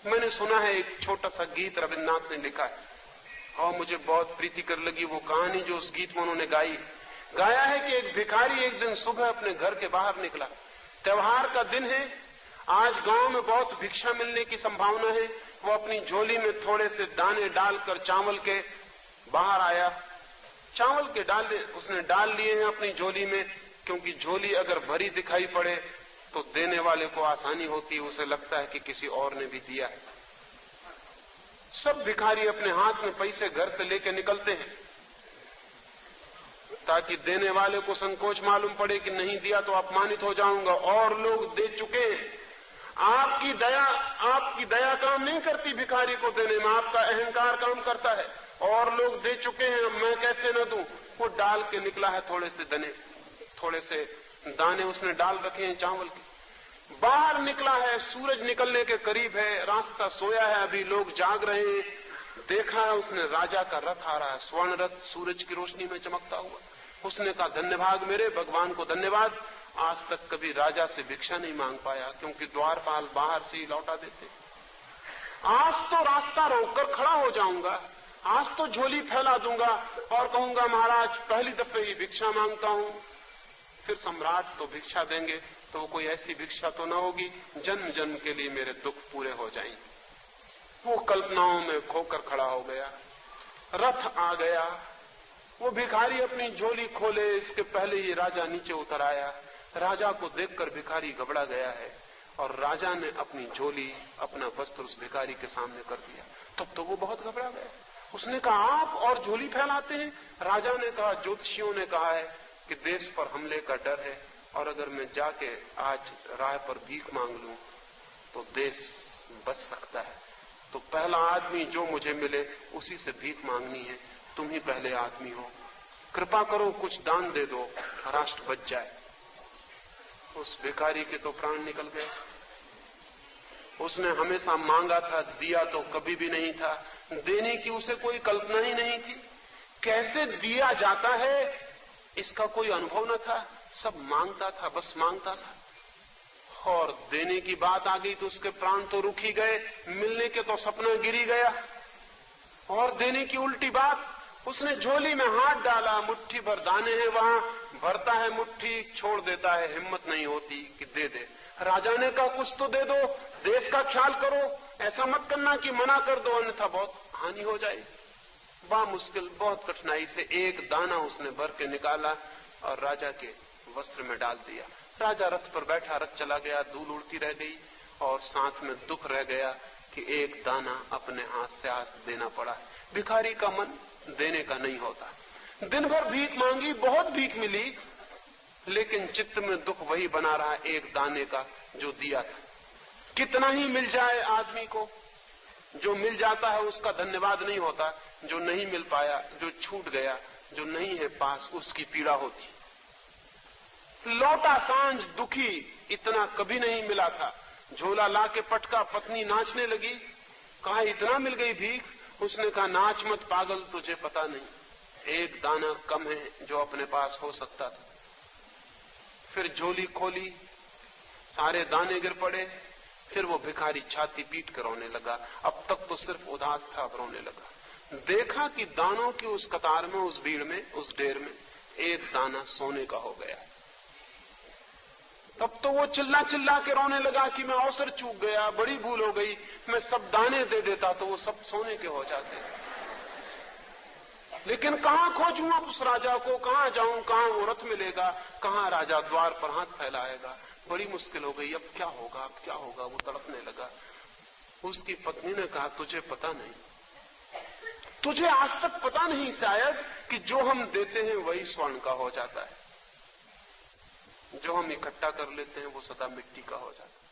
मैंने सुना है एक छोटा सा गीत रविन्द्रनाथ ने लिखा है और मुझे बहुत प्रीतिकर लगी वो कहानी जो उस गीत में उन्होंने गाया है कि एक भिखारी एक दिन सुबह अपने घर के बाहर निकला। त्योहार का दिन है, आज गांव में बहुत भिक्षा मिलने की संभावना है। वो अपनी झोली में थोड़े से दाने डालकर चावल के बाहर आया। चावल के दाने उसने डाल लिए हैं अपनी झोली में, क्योंकि झोली अगर भरी दिखाई पड़े तो देने वाले को आसानी होती है, उसे लगता है कि किसी और ने भी दिया है। सब भिखारी अपने हाथ में पैसे घर से लेके निकलते हैं ताकि देने वाले को संकोच मालूम पड़े कि नहीं दिया तो अपमानित हो जाऊंगा, और लोग दे चुके हैं। आपकी दया काम नहीं करती भिखारी को देने में, आपका अहंकार काम करता है। और लोग दे चुके हैं, मैं कैसे न दूं। वो डाल के निकला है थोड़े से दाने उसने डाल रखे हैं चावल के। बाहर निकला है, सूरज निकलने के करीब है, रास्ता सोया है, अभी लोग जाग रहे हैं। देखा है उसने राजा का रथ आ रहा है, स्वर्ण रथ सूरज की रोशनी में चमकता हुआ। उसने कहा धन्यवाद मेरे भगवान को धन्यवाद, आज तक कभी राजा से भिक्षा नहीं मांग पाया, क्योंकि द्वारपाल बाहर से ही लौटा देते। आज तो रास्ता रोककर खड़ा हो जाऊंगा, आज तो झोली फैला दूंगा और कहूंगा महाराज पहली दफे ही भिक्षा मांगता हूं। फिर सम्राट तो भिक्षा देंगे, तो कोई ऐसी भिक्षा तो न होगी जन्म जन्म के लिए मेरे दुख पूरे हो जाएंगे। वो कल्पनाओं में खोकर खड़ा हो गया। रथ आ गया, वो भिखारी अपनी झोली खोले इसके पहले ही राजा नीचे उतर आया। राजा को देखकर भिखारी घबरा गया है और राजा ने अपनी झोली अपना वस्त्र उस भिखारी के सामने कर दिया। तब तो वो बहुत घबरा गया। उसने कहा आप और झोली फैलाते हैं? राजा ने कहा ज्योतिषियों ने कहा है कि देश पर हमले का डर है और अगर मैं जाके आज राह पर भीख मांग लूं तो देश बच सकता है, तो पहला आदमी जो मुझे मिले उसी से भीख मांगनी है। तुम ही पहले आदमी हो, कृपा करो कुछ दान दे दो, राष्ट्र बच जाए। उस भिखारी के तो प्राण निकल गए। उसने हमेशा मांगा था, दिया तो कभी भी नहीं था। देने की उसे कोई कल्पना ही नहीं थी। कैसे दिया जाता है इसका कोई अनुभव न था। सब मांगता था, बस मांगता था। और देने की बात आ गई तो उसके प्राण तो रुक ही गए, मिलने के तो सपना गिर ही गया। और देने की उल्टी बात, उसने झोली में हाथ डाला, मुट्ठी भर दाने हैं वहां, भरता है मुट्ठी, छोड़ देता है, हिम्मत नहीं होती कि दे दे। राजा ने कहा कुछ तो दे दो, देश का ख्याल करो, ऐसा मत करना कि मना कर दो अन्यथा बहुत हानि हो जाए। बड़ा मुश्किल, बहुत कठिनाई से एक दाना उसने भर के निकाला और राजा के वस्त्र में डाल दिया। राजा रथ पर बैठा, रथ चला गया, धूल उड़ती रह गई और साथ में दुख रह गया कि एक दाना अपने हाथ से आज देना पड़ा। भिखारी का मन देने का नहीं होता। दिन भर भीख मांगी, बहुत भीख मिली, लेकिन चित्त में दुख वही बना रहा एक दाने का जो दिया था। कितना ही मिल जाए आदमी को, जो मिल जाता है उसका धन्यवाद नहीं होता, जो नहीं मिल पाया, जो छूट गया, जो नहीं है पास, उसकी पीड़ा होती। लौटा सांझ दुखी, इतना कभी नहीं मिला था। झोला ला के पटका, पत्नी नाचने लगी, कहा इतना मिल गई भीख। उसने कहा नाच मत पागल, तुझे पता नहीं, एक दाना कम है जो अपने पास हो सकता था। फिर झोली खोली, सारे दाने गिर पड़े। फिर वो भिखारी छाती पीट कर रोने लगा। अब तक तो सिर्फ उदास था, अब रोने लगा। देखा कि दानों की उस कतार में, उस भीड़ में, उस ढेर में एक दाना सोने का हो गया। तब तो वो चिल्ला चिल्ला के रोने लगा कि मैं अवसर चूक गया, बड़ी भूल हो गई, मैं सब दाने दे देता तो वो सब सोने के हो जाते। लेकिन कहां खोजूं अब उस राजा को, कहां जाऊं, कहां वो रथ मिलेगा, कहां राजा द्वार पर हाथ फैलाएगा। बड़ी मुश्किल हो गई, अब क्या होगा, अब क्या होगा। वो तड़पने लगा। उसकी पत्नी ने कहा तुझे पता नहीं, तुझे आज तक पता नहीं शायद कि जो हम देते हैं वही स्वर्ण का हो जाता है, जो हम इकट्ठा कर लेते हैं वो सदा मिट्टी का हो जाता है।